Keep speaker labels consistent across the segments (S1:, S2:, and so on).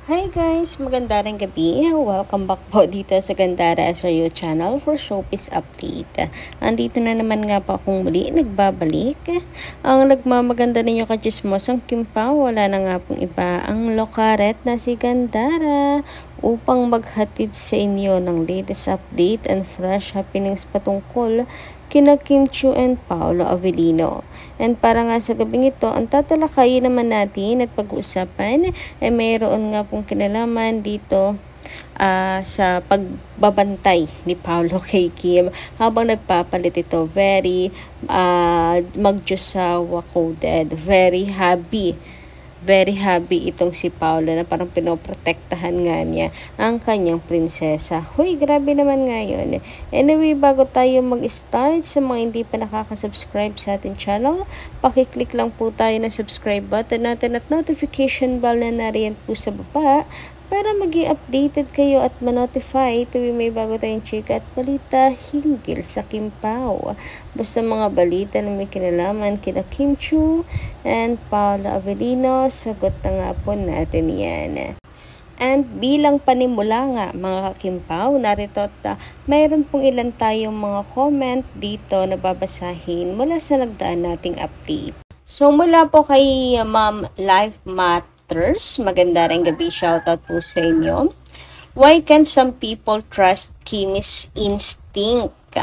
S1: Hi guys! Magandang gabi. Welcome back po dito sa Gandara SRU channel for showbiz update. Andito na naman nga po akong muli nagbabalik. Ang nagmamaganda ninyo kachismosang Kimpaw, wala na nga pong iba ang lokaret na si Gandara upang maghatid sa inyo ng latest update and fresh happenings patungkol kina Kim Chiu and Paolo Avellino. And para nga sa gabing ito, ang tatalakayin naman natin at pag-uusapan ay mayroon nga pong kinalaman dito sa pagbabantay ni Paolo kay Kim habang nagpapalit ito. Very magjusawa coded, very happy itong si Paolo na parang pinoprotektahan nga niya ang kanyang prinsesa. Huy, grabe naman nga yun. Anyway, bago tayo mag-start, sa mga hindi pa nakaka-subscribe sa ating channel, pakiclick lang po tayo na subscribe button natin at notification bell na nariyan po sa baba para maging updated kayo at ma-notify tuwing may bago tayong chika at balita hinggil sa Kimpaw. Basta mga balita na may kinalaman kina Kim Chiu and Paolo Avellino, sagot na nga po natin yan. And bilang panimula nga mga Kimpaw, narito at mayroon pong ilan tayong mga comment dito na babasahin mula sa nagdaan nating update. So mula po kay Ma'am Life Matters, maganda rin gabi, shoutout po sa inyo. Why can't some people trust Kim's instinct?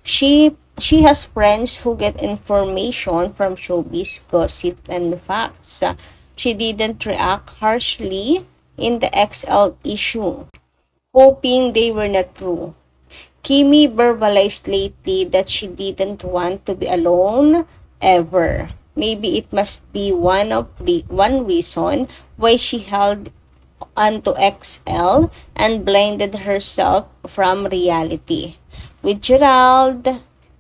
S1: She has friends who get information from showbiz gossip and facts. She didn't react harshly in the XL issue, hoping they were not true. Kimi verbalized lately that she didn't want to be alone ever. Maybe it must be one reason why she held onto XL and blinded herself from reality. With Gerald,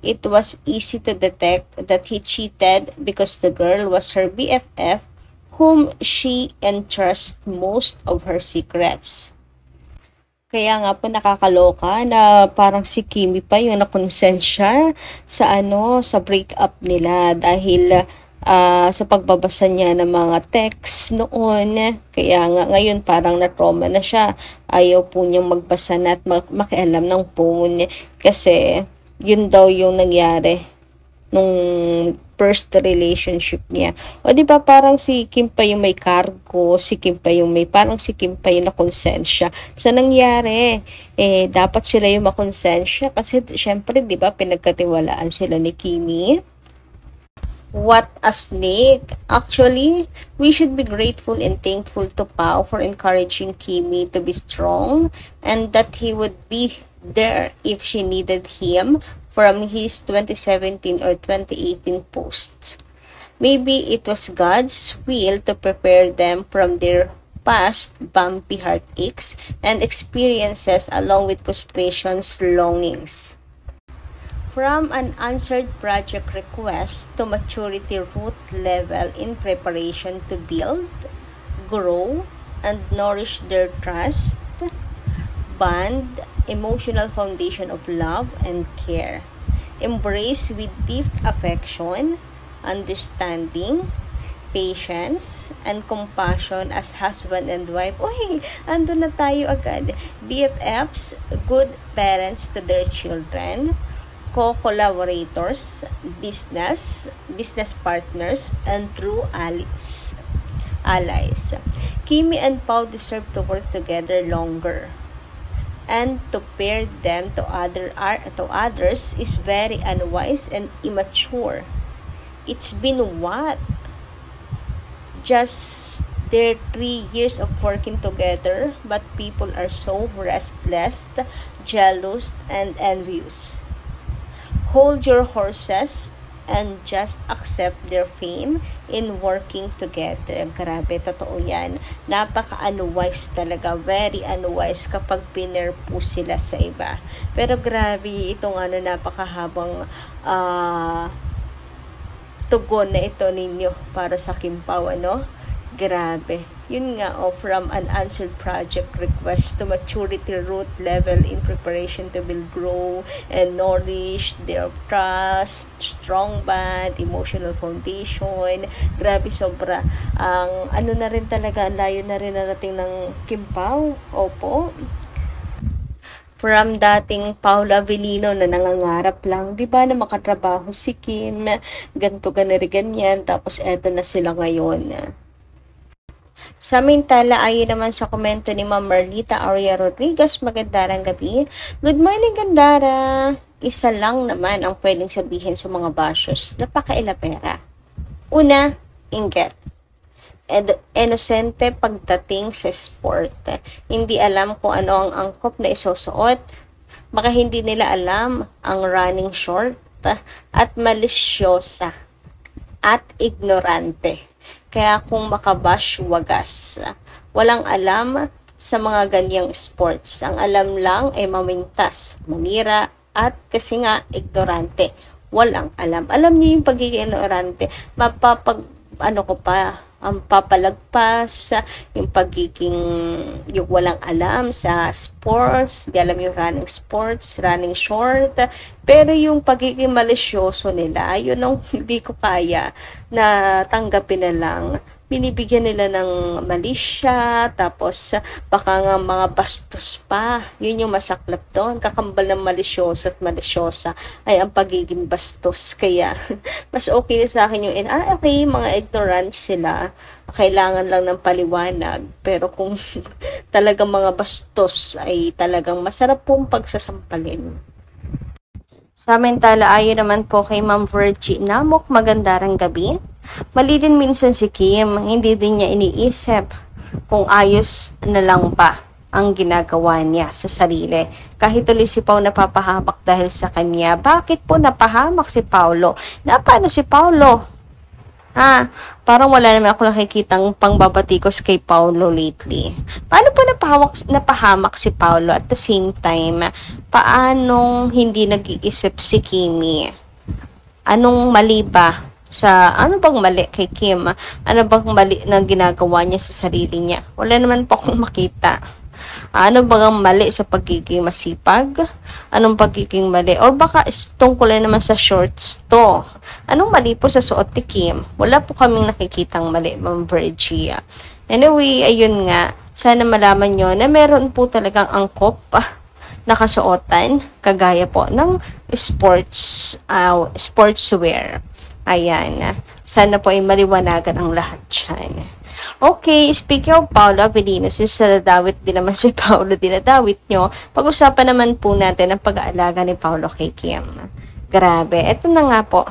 S1: it was easy to detect that he cheated because the girl was her BFF whom she entrusts most of her secrets. Kaya nga po nakakaloka na parang si Kimi pa yung nakonsent siya sa breakup nila dahil sa pagbabasa niya ng mga text noon. Kaya nga ngayon parang na-trauma na siya. Ayaw po niyang magbasa na at makialam ng phone kasi yun daw yung nangyari nung first relationship niya. O di ba parang si Kim pa yung may cargo, si Kim pa yung nakonsensya. Sa nangyari, dapat sila yung makonsensya kasi syempre di ba pinagkatiwalaan sila ni Kimi. What a snake! Actually, we should be grateful and thankful to Pao for encouraging Kimi to be strong and that he would be there if she needed him from his 2017 or 2018 posts. Maybe it was God's will to prepare them from their past bumpy heartaches and experiences along with frustrations, longings. From an answered project request to maturity root level in preparation to build, grow, and nourish their trust, bond, emotional foundation of love and care. Embrace with deep affection, understanding, patience, and compassion as husband and wife. Uy, ando na tayo agad. BFFs, good parents to their children, co-collaborators, business partners, and true allies. Kimi and Pao deserve to work together longer. And to pair them to others is very unwise and immature. It's been what? Just their 3 years of working together, but people are so restless, jealous, and envious. Hold your horses and just accept their fame in working together. Grabe, totoo yan. Napaka-unwise talaga. Very unwise kapag pinerpo sila sa iba. Pero grabe, itong napakahabang tugon na ito ninyo para sa Kimpaw, Grabe. Yun nga, from unanswered project request to maturity root level in preparation to build, grow, and nourish their trust, strong bond, emotional foundation. Grabe, sobra. Ang ano na rin talaga, ang layo na rin narating ng Kim Pao. Opo. From dating Paula Avellino na nangangarap lang, di ba, na makatrabaho si Kim, ganto ganyan, tapos eto na sila ngayon. Samantala, ayon naman sa komento ni Ma'am Marlita Aurea Rodriguez, magandang gabi. Good morning, Gandara. Isa lang naman ang pwedeng sabihin sa mga bashers, napakailapera. Una, inggit. Inosente pagdating sa sport. Hindi alam kung ano ang angkop na isusuot. Baka hindi nila alam ang running short at malisyosa at ignorante. Kaya kung makabash, wagas. Walang alam sa mga ganyang sports. Ang alam lang ay mamintas, manira, at kasi nga ignorante. Walang alam. Alam niyo yung pagiging ignorante. Ang papalagpas, yung pagiging, yung walang alam sa sports, di alam yung running sports, running short, pero yung pagiging malisyoso nila, yun ang hindi ko kaya na tanggapin na lang. Binibigyan nila ng malisya, tapos baka nga mga bastos pa. Yun yung masaklap doon. Kakambal ng malisyoso at malisyosa ay ang pagiging bastos. Kaya, mas okay na sa akin yung, okay, mga ignorant sila. Kailangan lang ng paliwanag. Pero kung talagang mga bastos ay talagang masarap pong pagsasampalin. Samantala, ayon naman po kay Ma'am Virgie Namok, magandang gabi. Mali din minsan si Kim, hindi din niya iniisip kung ayos na lang ba ang ginagawa niya sa sarili. Kahit tuloy si Pao napapahamak dahil sa kanya. Bakit po napahamak si Paolo? Paano si Paolo? Parang wala naman ako nakikitang pangbabatikos kay Paolo lately. Paano po napahamak si Paolo? At the same time, paanong hindi nag-iisip si Kimi? Anong mali ba? Ano bang mali kay Kim? Ano bang mali na ginagawa niya sa sarili niya? Wala naman po akong makita. Ano bang mali sa pagiging masipag? Anong pagiging mali? Or baka tungkol naman sa shorts to. Anong mali po sa suot ni Kim? Wala po kaming nakikitang mali, Ma'am Virgie. Anyway, ayun nga. Sana malaman nyo na meron po talagang angkop na kasuotan, kagaya po ng sportswear. Ayan. Sana po ay maliwanagan ang lahat dyan. Okay, speaking of Paolo Avellino, since nadawit din naman si Paolo, dinadawit nyo, pag-usapan naman po natin ang pag-aalaga ni Paolo kay Kim. Grabe, eto na nga po.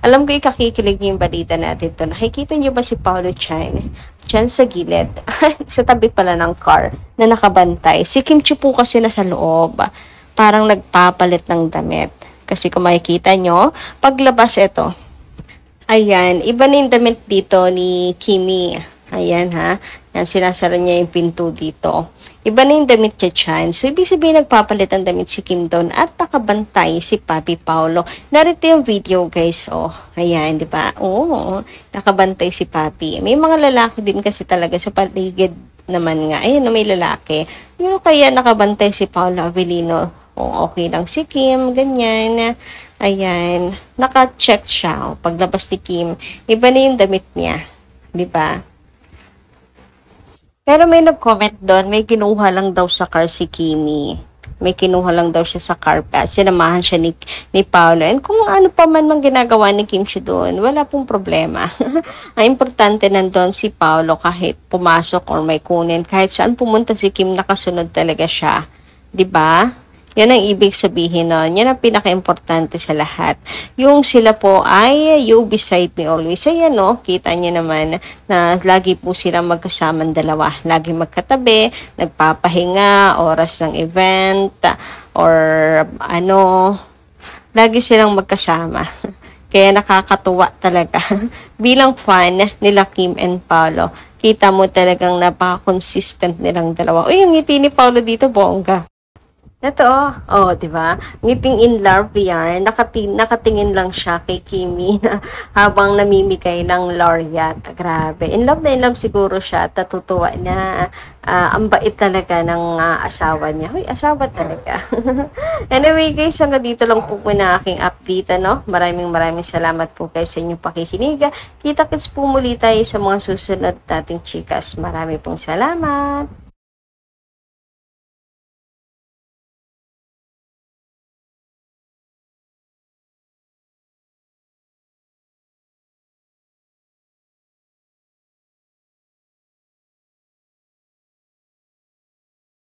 S1: Alam ko ikakikilig niyo yung balita natin to. Nakikita niyo ba si Paolo Chan? Chan sa gilid. Sa tabi pala ng car na nakabantay. Si Kim Chiu po kasi nasa loob. Parang nagpapalit ng damit. Kasi kung makikita nyo, paglabas ito. Ayan, iba na yung damit dito ni Kimi. Ayan ha. Yan, sinasara niya yung pinto dito. Iba na yung damit niya dyan. So, ibig sabihin nagpapalit ang damit si Kim doon at nakabantay si Papi Paolo. Narito yung video guys. Oh, ayan, di ba? Oo, nakabantay si Papi. May mga lalaki din kasi talaga sa paligid naman nga. Ayan, may lalaki. Yung kaya nakabantay si Paolo Avellino. O okay lang si Kim, ganyan. Ayan, naka-check siya. Paglabas ni Kim, iba na yung damit niya. Di ba? Pero may nag-comment doon, may kinuha lang daw sa car si Kimi. May kinuha lang daw siya sa car pa. Sinamahan siya ni Paolo. And kung ano pa man mang ginagawa ni Kim siya doon, wala pong problema. Ang importante nandun si Paolo kahit pumasok or may kunin. Kahit saan pumunta si Kim, nakasunod talaga siya. Di ba? Yan ang ibig sabihin nun. Yan ang pinaka-importante sa lahat. Yung sila po ay you beside me always. Ayan no, kita nyo naman na lagi po silang magkasamang dalawa. Lagi magkatabi, nagpapahinga, oras ng event, or lagi silang magkasama. Kaya nakakatuwa talaga. Bilang fan nila Kim and Paolo, kita mo talagang napaka-consistent nilang dalawa. Uy, yung ngiti ni Paolo dito, bongga.
S2: Ito, oh, di ba? Ngiping in love yan. Nakatingin lang siya kay Kimi na habang namimigay ng laureate. Grabe. In love siguro siya at natutuwa na ang bait talaga ng asawa niya. Hoy, asawa talaga. Anyway, guys, hanggang dito lang po muna aking update, ano? Maraming salamat po kayo sa inyong pakikinig. Kita-kits po muli tayo sa mga susunod nating chikas. Marami pong salamat.